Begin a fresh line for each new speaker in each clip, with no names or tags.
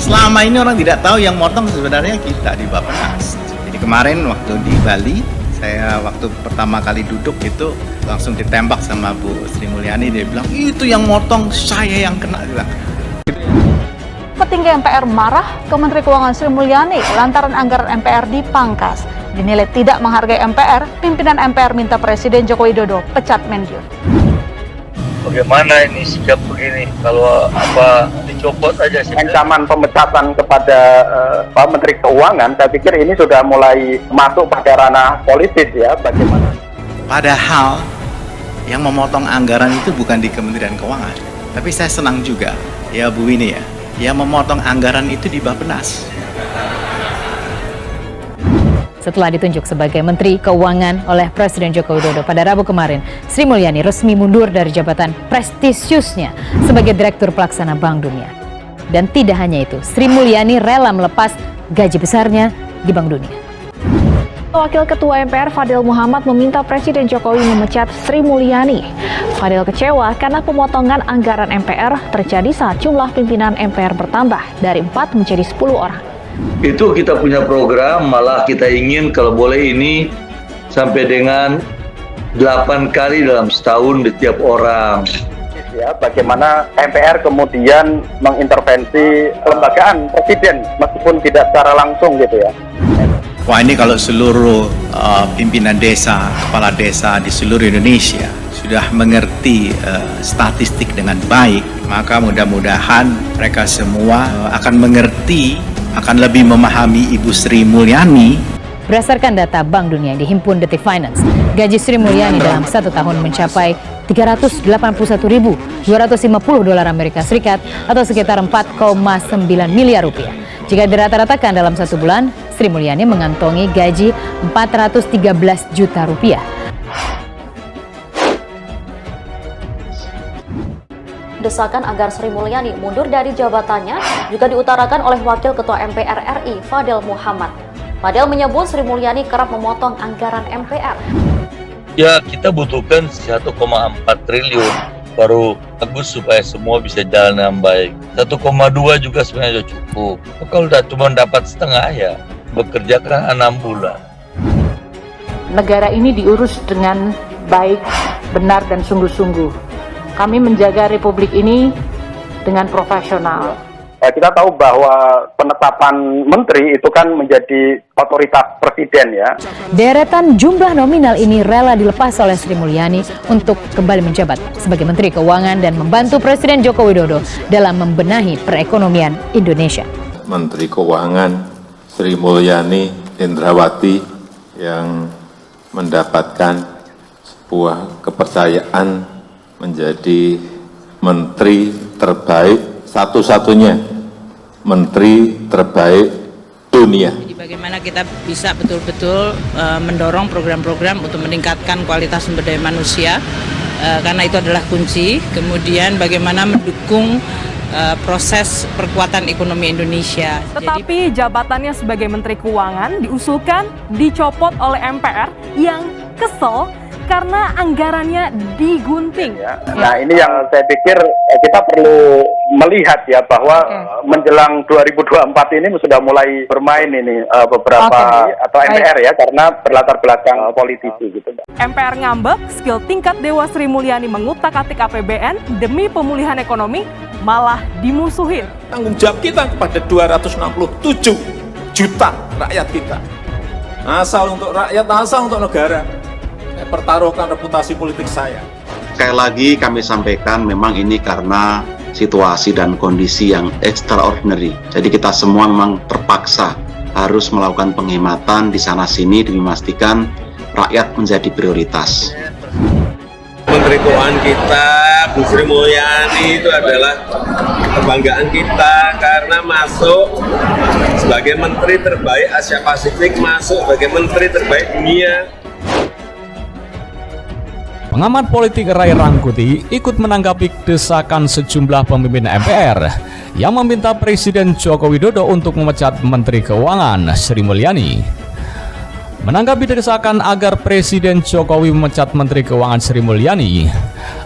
selama ini orang tidak tahu yang motong sebenarnya kita di Bappenas. Jadi kemarin waktu di Bali, saya waktu pertama kali duduk itu langsung ditembak sama Bu Sri Mulyani. Dia bilang, itu yang motong, saya yang kena. Dia bilang.
Petinggi MPR marah ke Menteri Keuangan Sri Mulyani lantaran anggaran MPR dipangkas. Dinilai tidak menghargai MPR, pimpinan MPR minta Presiden Joko Widodo pecat Mendiun.
Bagaimana ini sikap begini? Kalau dicopot aja sih.
Ancaman pemecatan kepada Pak Menteri Keuangan, saya pikir ini sudah mulai masuk pada ranah politis ya. Bagaimana?
Padahal yang memotong anggaran itu bukan di Kementerian Keuangan. Tapi saya senang juga, ya Bu Winnie ya, yang memotong anggaran itu di Bappenas.
Setelah ditunjuk sebagai Menteri Keuangan oleh Presiden Joko Widodo pada Rabu kemarin, Sri Mulyani resmi mundur dari jabatan prestisiusnya sebagai Direktur Pelaksana Bank Dunia. Dan tidak hanya itu, Sri Mulyani rela melepas gaji besarnya di Bank Dunia.
Wakil Ketua MPR Fadil Muhammad meminta Presiden Jokowi memecat Sri Mulyani. Fadil kecewa karena pemotongan anggaran MPR terjadi saat jumlah pimpinan MPR bertambah dari 4 menjadi 10 orang.
Itu kita punya program, malah kita ingin kalau boleh ini sampai dengan 8 kali dalam setahun di tiap orang.
Ya, bagaimana MPR kemudian mengintervensi kelembagaan presiden meskipun tidak secara langsung gitu ya.
Wah, ini kalau seluruh pimpinan desa, kepala desa di seluruh Indonesia sudah mengerti statistik dengan baik, maka mudah-mudahan mereka semua akan mengerti, akan lebih memahami Ibu Sri Mulyani.
Berdasarkan data Bank Dunia yang dihimpun Detik Finance, gaji Sri Mulyani dalam 1 tahun mencapai 381.250 dolar Amerika Serikat atau sekitar 4,9 miliar rupiah. Jika dirata-ratakan dalam 1 bulan, Sri Mulyani mengantongi gaji 413 juta rupiah.
Desakan agar Sri Mulyani mundur dari jabatannya juga diutarakan oleh Wakil Ketua MPR RI Fadil Muhammad. Fadil menyebut Sri Mulyani kerap memotong anggaran MPR.
Ya, kita butuhkan 1,4 triliun baru bagus supaya semua bisa jalan dengan baik. 1,2 juga sebenarnya cukup. Kalau udah cuma dapat setengah ya, bekerja kan 6 bulan.
Negara ini diurus dengan baik, benar, dan sungguh-sungguh. Kami menjaga Republik ini dengan profesional.
Kita tahu bahwa penetapan menteri itu kan menjadi otoritas presiden ya.
Deretan jumlah nominal ini rela dilepas oleh Sri Mulyani untuk kembali menjabat sebagai Menteri Keuangan dan membantu Presiden Joko Widodo dalam membenahi perekonomian Indonesia.
Menteri Keuangan Sri Mulyani Indrawati yang mendapatkan sebuah kepercayaan menjadi menteri terbaik, satu-satunya menteri terbaik dunia.
Jadi bagaimana kita bisa betul-betul mendorong program-program untuk meningkatkan kualitas sumber daya manusia, karena itu adalah kunci. Kemudian bagaimana mendukung proses perkuatan ekonomi Indonesia.
Tetapi jabatannya sebagai Menteri Keuangan diusulkan dicopot oleh MPR yang kesel karena anggarannya digunting.
Nah, ini yang saya pikir kita perlu melihat ya bahwa menjelang 2024 ini sudah mulai bermain ini beberapa atau MPR ya karena berlatar belakang politisi gitu.
MPR ngambek, skill tingkat Dewa Sri Mulyani mengutak-atik APBN demi pemulihan ekonomi malah dimusuhin.
Tanggung jawab kita kepada 267 juta rakyat kita. Asal untuk rakyat, asal untuk negara. Saya pertaruhkan reputasi politik saya.
Sekali lagi kami sampaikan memang ini karena situasi dan kondisi yang extraordinary. Jadi kita semua memang terpaksa harus melakukan penghematan di sana-sini demi memastikan rakyat menjadi prioritas.
Menteri Keuangan kita, Bu Sri Mulyani itu adalah kebanggaan kita karena masuk sebagai Menteri terbaik Asia Pasifik, masuk sebagai Menteri terbaik dunia.
Pengamat politik Ray Rangkuti ikut menanggapi desakan sejumlah pemimpin MPR yang meminta Presiden Joko Widodo untuk memecat Menteri Keuangan Sri Mulyani. Menanggapi desakan agar Presiden Jokowi memecat Menteri Keuangan Sri Mulyani,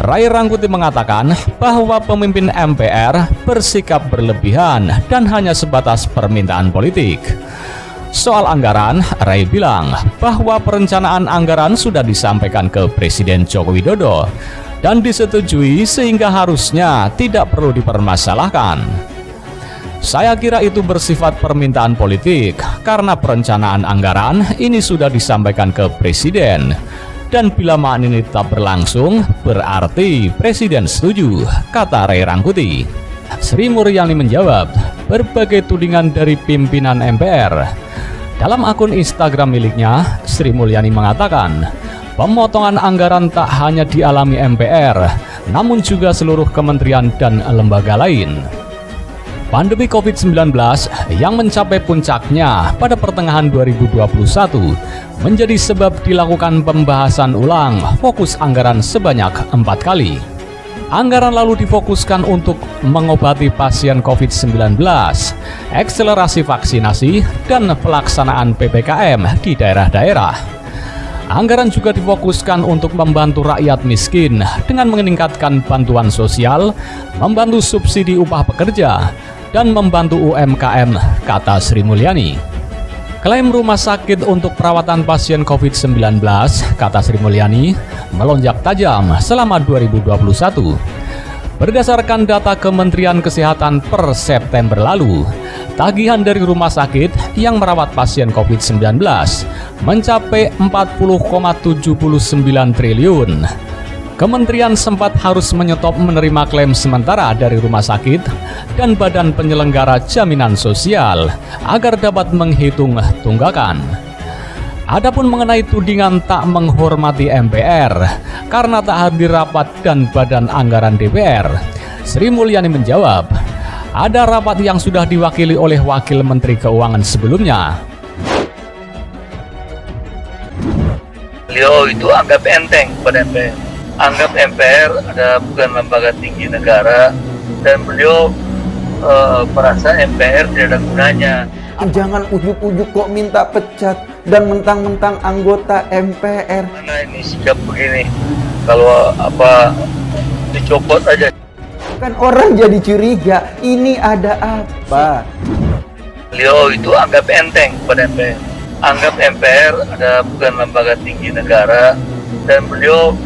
Ray Rangkuti mengatakan bahwa pemimpin MPR bersikap berlebihan dan hanya sebatas permintaan politik. Soal anggaran, Ray bilang bahwa perencanaan anggaran sudah disampaikan ke Presiden Joko Widodo dan disetujui sehingga harusnya tidak perlu dipermasalahkan. Saya kira itu bersifat permintaan politik karena perencanaan anggaran ini sudah disampaikan ke Presiden dan bila mana ini tetap berlangsung berarti Presiden setuju, kata Ray Rangkuti. Sri Mulyani menjawab berbagai tudingan dari pimpinan MPR. Dalam akun Instagram miliknya, Sri Mulyani mengatakan pemotongan anggaran tak hanya dialami MPR namun juga seluruh kementerian dan lembaga lain. Pandemi COVID-19 yang mencapai puncaknya pada pertengahan 2021 menjadi sebab dilakukan pembahasan ulang fokus anggaran sebanyak 4 kali. Anggaran lalu difokuskan untuk mengobati pasien COVID-19, akselerasi vaksinasi, dan pelaksanaan PPKM di daerah-daerah. Anggaran juga difokuskan untuk membantu rakyat miskin dengan meningkatkan bantuan sosial, membantu subsidi upah pekerja, dan membantu UMKM, kata Sri Mulyani. Klaim rumah sakit untuk perawatan pasien COVID-19, kata Sri Mulyani, melonjak tajam selama 2021. Berdasarkan data Kementerian Kesehatan per September lalu, tagihan dari rumah sakit yang merawat pasien COVID-19 mencapai 40,79 triliun. Kementerian sempat harus menyetop menerima klaim sementara dari rumah sakit dan Badan Penyelenggara Jaminan Sosial agar dapat menghitung tunggakan. Adapun mengenai tudingan tak menghormati MPR karena tak hadir rapat dan Badan Anggaran DPR, Sri Mulyani menjawab, ada rapat yang sudah diwakili oleh Wakil Menteri Keuangan sebelumnya.
Beliau itu anggap enteng pada MPR. Anggap MPR ada bukan lembaga tinggi negara dan beliau merasa MPR tidak ada gunanya.
Jangan ujuk-ujuk kok minta pecat dan mentang-mentang anggota MPR.
Mana ini sikap begini? Kalau apa dicopot aja.
Kan orang jadi curiga, ini ada apa?
Beliau itu anggap enteng pada MPR. Anggap MPR ada bukan lembaga tinggi negara dan beliau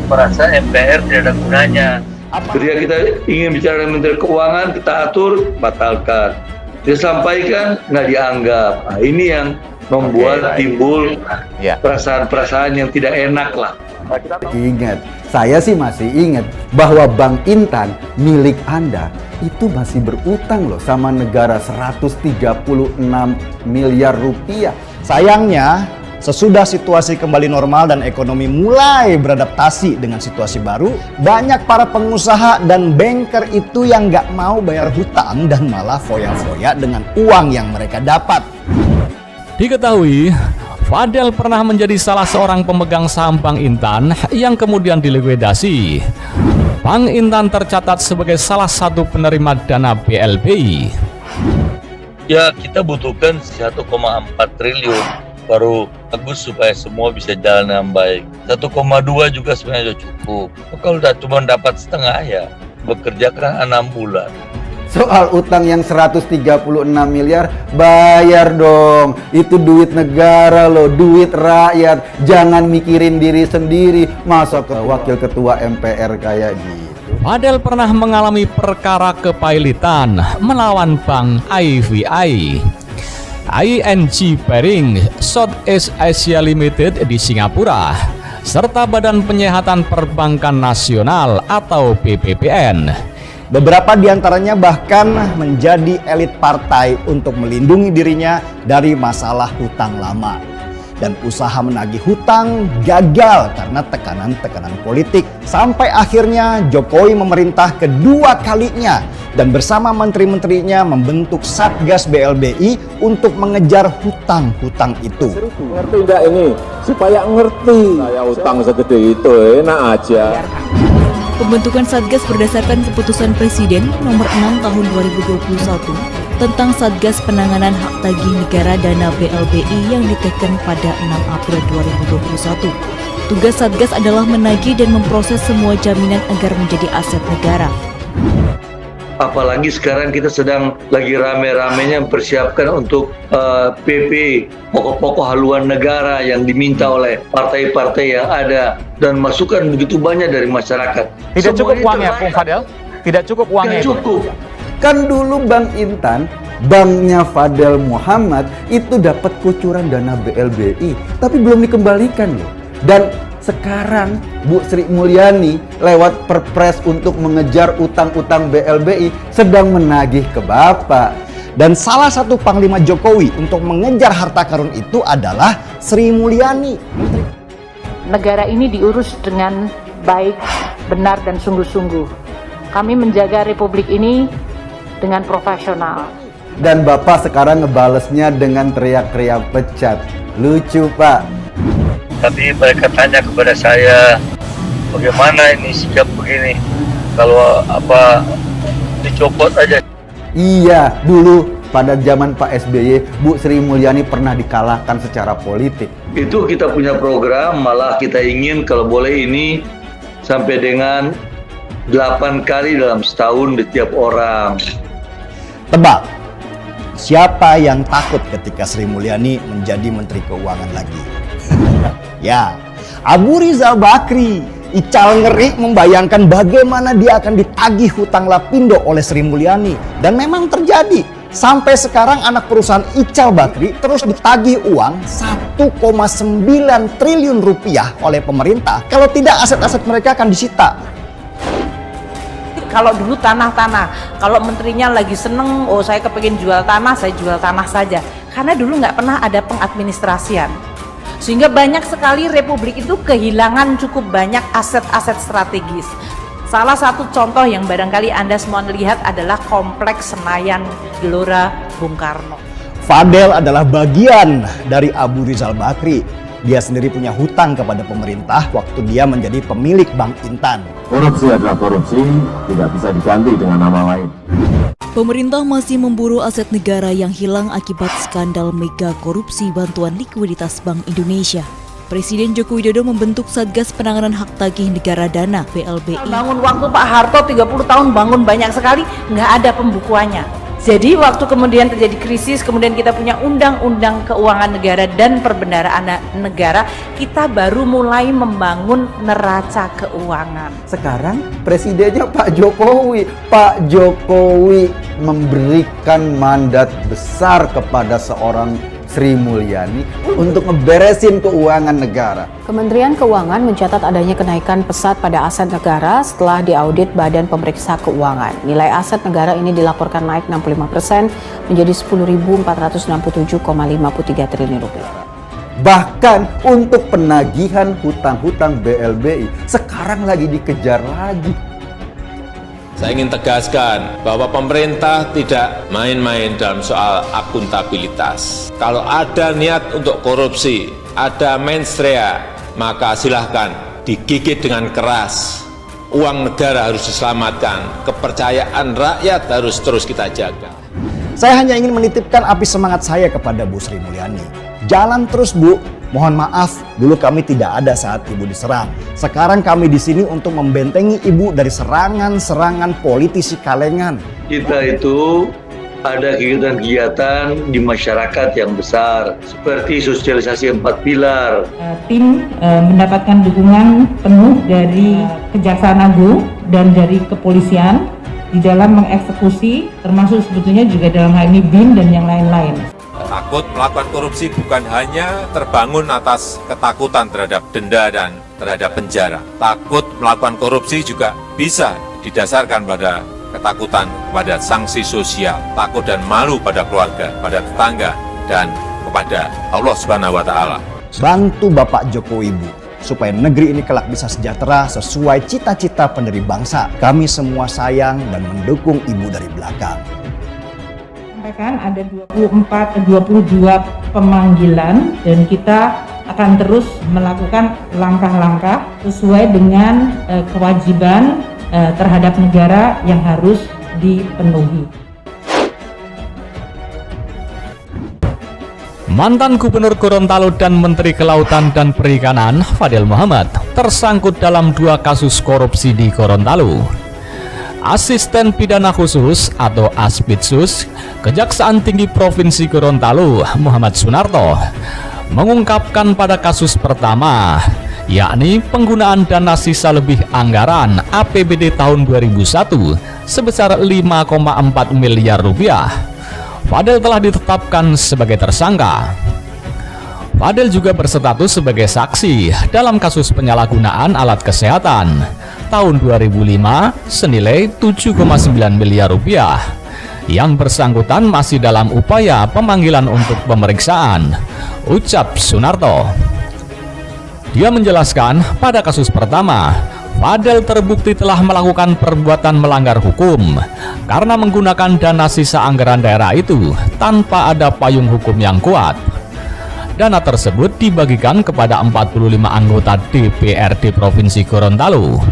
merasa MPR tidak ada gunanya. Ketika kita ingin bicara dengan Menteri Keuangan, kita atur, batalkan. Disampaikan, nggak dianggap. Nah, ini yang membuat timbul perasaan-perasaan yang tidak enak lah.
Ingat, saya sih masih ingat bahwa Bank Intan milik Anda itu masih berutang loh sama negara 136 miliar rupiah.
Sayangnya, sesudah situasi kembali normal dan ekonomi mulai beradaptasi dengan situasi baru, banyak para pengusaha dan banker itu yang nggak mau bayar hutang dan malah foya-foya dengan uang yang mereka dapat.
Diketahui, Fadel pernah menjadi salah seorang pemegang saham Bank Intan yang kemudian dilikuidasi. Bank Intan tercatat sebagai salah satu penerima dana BLBI.
Ya, kita butuhkan 1,4 triliun. Baru bagus supaya semua bisa jalan dengan baik. 1,2 juga sebenarnya cukup. Kalau udah cuma dapat setengah ya bekerja kan 6 bulan.
Soal utang yang 136 miliar, bayar dong. Itu duit negara loh, duit rakyat. Jangan mikirin diri sendiri. Masa ke wakil ketua MPR kayak gitu.
Fadel pernah mengalami perkara kepailitan melawan Bank IVI. ING Bering Southeast Asia Limited di Singapura serta Badan Penyihatan Perbankan Nasional atau BPPN.
Beberapa diantaranya bahkan menjadi elit partai untuk melindungi dirinya dari masalah hutang lama. Dan usaha menagih hutang gagal karena tekanan-tekanan politik. Sampai akhirnya Jokowi memerintah kedua kalinya dan bersama menteri-menterinya membentuk Satgas BLBI untuk mengejar hutang-hutang itu.
Ngerti enggak ini? Supaya ngerti. Saya hutang segede itu enak aja.
Pembentukan Satgas berdasarkan keputusan Presiden nomor 6 tahun 2021 tentang Satgas Penanganan Hak Tagih Negara Dana BLBI yang diteken pada 6 April 2021. Tugas Satgas adalah menagih dan memproses semua jaminan agar menjadi aset negara.
Apalagi sekarang kita sedang lagi rame-ramenya mempersiapkan untuk PP, pokok-pokok haluan negara yang diminta oleh partai-partai yang ada dan masukan begitu banyak dari masyarakat.
Tidak cukup uangnya, Bung Fadel? Tidak cukup uangnya?
Tidak cukup.
Kan dulu Bank Intan, banknya Fadel Muhammad itu dapat kucuran dana BLBI, tapi belum dikembalikan loh. Dan sekarang Bu Sri Mulyani lewat Perpres untuk mengejar utang-utang BLBI sedang menagih ke Bapak.
Dan salah satu Panglima Jokowi untuk mengejar harta karun itu adalah Sri Mulyani.
Negara ini diurus dengan baik, benar, dan sungguh-sungguh. Kami menjaga republik ini dengan profesional.
Dan Bapak sekarang ngebalesnya dengan teriak-teriak pecat. Lucu, Pak.
Tapi mereka tanya kepada saya, bagaimana ini sikap begini? Kalau dicopot aja.
Iya, dulu pada zaman Pak SBY, Bu Sri Mulyani pernah dikalahkan secara politik.
Itu kita punya program, malah kita ingin kalau boleh ini sampai dengan 8 kali dalam setahun di tiap orang.
Tebak, siapa yang takut ketika Sri Mulyani menjadi Menteri Keuangan lagi? Ya, Abu Rizal Bakri. Ical ngeri membayangkan bagaimana dia akan ditagih hutang Lapindo oleh Sri Mulyani. Dan memang terjadi. Sampai sekarang anak perusahaan Ical Bakri terus ditagih uang 1,9 triliun rupiah oleh pemerintah. Kalau tidak, aset-aset mereka akan disita.
Kalau dulu tanah-tanah, kalau menterinya lagi seneng, oh saya kepingin jual tanah, saya jual tanah saja. Karena dulu nggak pernah ada pengadministrasian. Sehingga banyak sekali republik itu kehilangan cukup banyak aset-aset strategis. Salah satu contoh yang barangkali Anda semua lihat adalah Kompleks Senayan Gelora Bung Karno.
Fadel adalah bagian dari Abu Rizal Bakri. Dia sendiri punya hutang kepada pemerintah waktu dia menjadi pemilik Bank Intan.
Korupsi adalah korupsi, tidak bisa diganti dengan nama lain.
Pemerintah masih memburu aset negara yang hilang akibat skandal mega korupsi bantuan likuiditas Bank Indonesia. Presiden Joko Widodo membentuk Satgas Penanganan Hak Tagih Negara Dana (BLBI).
Bangun waktu Pak Harto 30 tahun bangun banyak sekali, nggak ada pembukuannya. Jadi waktu kemudian terjadi krisis, kemudian kita punya Undang-Undang Keuangan Negara dan Perbendaharaan Negara, kita baru mulai membangun neraca keuangan.
Sekarang presidennya Pak Jokowi. Pak Jokowi memberikan mandat besar kepada seorang Sri Mulyani untuk ngeberesin keuangan negara.
Kementerian Keuangan mencatat adanya kenaikan pesat pada aset negara setelah diaudit Badan Pemeriksa Keuangan. Nilai aset negara ini dilaporkan naik 65% menjadi 10.467,53 triliun rupiah.
Bahkan untuk penagihan hutang-hutang BLBI sekarang lagi dikejar lagi.
Saya ingin tegaskan bahwa pemerintah tidak main-main dalam soal akuntabilitas. Kalau ada niat untuk korupsi, ada mensrea, maka silahkan digigit dengan keras. Uang negara harus diselamatkan, kepercayaan rakyat harus terus kita jaga.
Saya hanya ingin menitipkan api semangat saya kepada Bu Sri Mulyani. Jalan terus, Bu. Mohon maaf, dulu kami tidak ada saat Ibu diserang. Sekarang kami di sini untuk membentengi Ibu dari serangan-serangan politisi kalengan.
Kita itu ada kegiatan-kegiatan di masyarakat yang besar, seperti sosialisasi 4 pilar.
Tim mendapatkan dukungan penuh dari Kejaksaan Agung dan dari kepolisian di dalam mengeksekusi, termasuk sebetulnya juga dalam hal ini BIN dan yang lain-lain.
Takut melakukan korupsi bukan hanya terbangun atas ketakutan terhadap denda dan terhadap penjara. Takut melakukan korupsi juga bisa didasarkan pada ketakutan kepada sanksi sosial, takut dan malu pada keluarga, pada tetangga, dan kepada Allah Subhanahu wa Ta'ala.
Bantu Bapak Jokowi, Bu, supaya negeri ini kelak bisa sejahtera sesuai cita-cita pendiri bangsa. Kami semua sayang dan mendukung Ibu dari belakang.
Ada 22 pemanggilan dan kita akan terus melakukan langkah-langkah sesuai dengan kewajiban terhadap negara yang harus dipenuhi.
Mantan Gubernur Gorontalo dan Menteri Kelautan dan Perikanan Fadel Muhammad tersangkut dalam 2 kasus korupsi di Gorontalo. Asisten Pidana Khusus atau Aspidsus Kejaksaan Tinggi Provinsi Gorontalo Muhammad Sunarto mengungkapkan pada kasus pertama, yakni penggunaan dana sisa lebih anggaran APBD tahun 2001 sebesar 5,4 miliar rupiah. Fadel telah ditetapkan sebagai tersangka. Fadel juga berstatus sebagai saksi dalam kasus penyalahgunaan alat kesehatan tahun 2005 senilai 7,9 miliar rupiah. Yang bersangkutan masih dalam upaya pemanggilan untuk pemeriksaan, ucap Sunarto. Dia menjelaskan pada kasus pertama, Fadel terbukti telah melakukan perbuatan melanggar hukum karena menggunakan dana sisa anggaran daerah itu tanpa ada payung hukum yang kuat. Dana tersebut dibagikan kepada 45 anggota DPRD Provinsi Gorontalo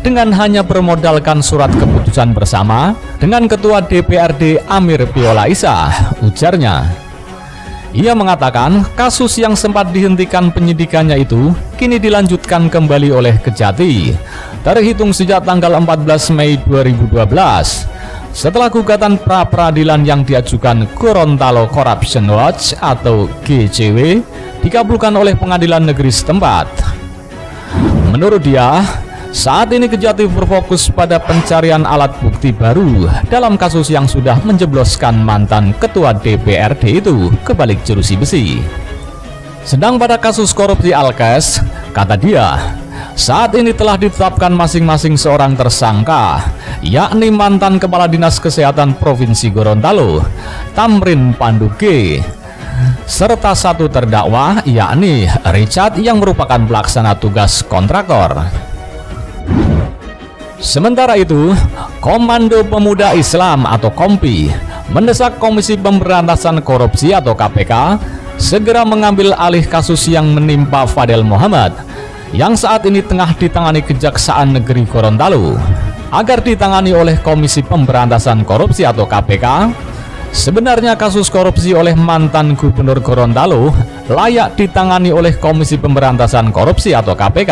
dengan hanya bermodalkan surat keputusan bersama dengan Ketua DPRD Amir Piola Isa, ujarnya. Ia mengatakan kasus yang sempat dihentikan penyidikannya itu kini dilanjutkan kembali oleh Kejati terhitung sejak tanggal 14 Mei 2012 setelah gugatan pra-peradilan yang diajukan Gorontalo Corruption Watch atau GCW dikabulkan oleh pengadilan negeri setempat. Menurut dia, saat ini Kejati berfokus pada pencarian alat bukti baru dalam kasus yang sudah menjebloskan mantan ketua DPRD itu ke balik jerusi besi. Sedang pada kasus korupsi Alkes, kata dia, saat ini telah ditetapkan masing-masing seorang tersangka, yakni mantan Kepala Dinas Kesehatan Provinsi Gorontalo, Tamrin Panduge, serta 1 terdakwa, yakni Richard yang merupakan pelaksana tugas kontraktor. Sementara itu, Komando Pemuda Islam atau KOMPI mendesak Komisi Pemberantasan Korupsi atau KPK segera mengambil alih kasus yang menimpa Fadel Muhammad yang saat ini tengah ditangani Kejaksaan Negeri Gorontalo agar ditangani oleh Komisi Pemberantasan Korupsi atau KPK. Sebenarnya kasus korupsi oleh mantan Gubernur Gorontalo layak ditangani oleh Komisi Pemberantasan Korupsi atau KPK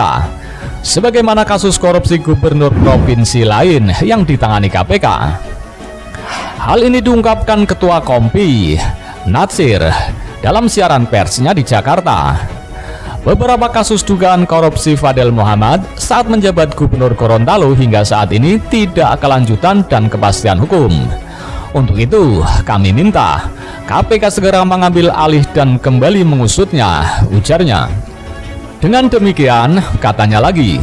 sebagaimana kasus korupsi gubernur provinsi lain yang ditangani KPK. Hal ini diungkapkan Ketua KOMPI, Natsir, dalam siaran persnya di Jakarta. Beberapa kasus dugaan korupsi Fadel Muhammad saat menjabat Gubernur Gorontalo hingga saat ini tidak kelanjutan dan kepastian hukum. Untuk itu, kami minta KPK segera mengambil alih dan kembali mengusutnya, ujarnya. Dengan demikian, katanya lagi,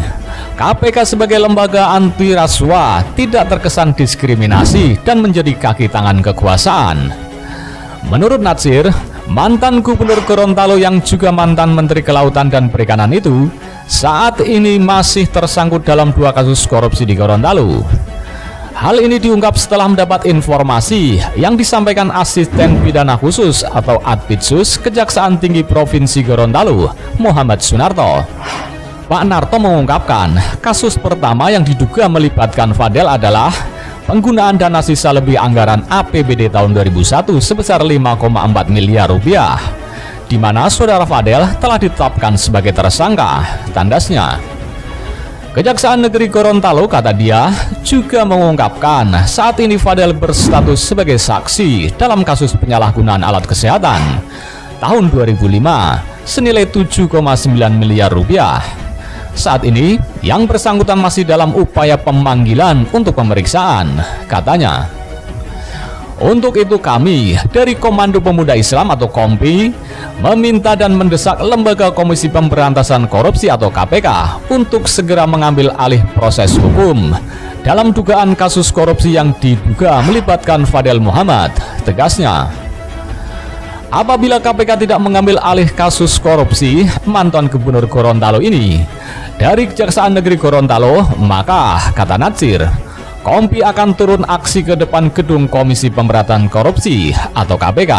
KPK sebagai lembaga anti rasuah tidak terkesan diskriminasi dan menjadi kaki tangan kekuasaan. Menurut Natsir, mantan Gubernur Gorontalo yang juga mantan Menteri Kelautan dan Perikanan itu saat ini masih tersangkut dalam 2 kasus korupsi di Gorontalo. Hal ini diungkap setelah mendapat informasi yang disampaikan Asisten Pidana Khusus atau Adpidsus Kejaksaan Tinggi Provinsi Gorontalo Muhammad Sunarto. Pak Narto mengungkapkan kasus pertama yang diduga melibatkan Fadel adalah penggunaan dana sisa lebih anggaran APBD tahun 2001 sebesar 5,4 miliar rupiah, di mana saudara Fadel telah ditetapkan sebagai tersangka, tandasnya. Kejaksaan Negeri Gorontalo, kata dia, juga mengungkapkan saat ini Fadel berstatus sebagai saksi dalam kasus penyalahgunaan alat kesehatan tahun 2005 senilai 7,9 miliar rupiah. Saat ini, yang bersangkutan masih dalam upaya pemanggilan untuk pemeriksaan, katanya. Untuk itu kami dari Komando Pemuda Islam atau KOMPI meminta dan mendesak Lembaga Komisi Pemberantasan Korupsi atau KPK untuk segera mengambil alih proses hukum dalam dugaan kasus korupsi yang diduga melibatkan Fadel Muhammad, tegasnya. Apabila KPK tidak mengambil alih kasus korupsi mantan Gubernur Gorontalo ini dari Kejaksaan Negeri Gorontalo, maka, kata Natsir, KOMPI akan turun aksi ke depan gedung Komisi Pemberantasan Korupsi atau KPK.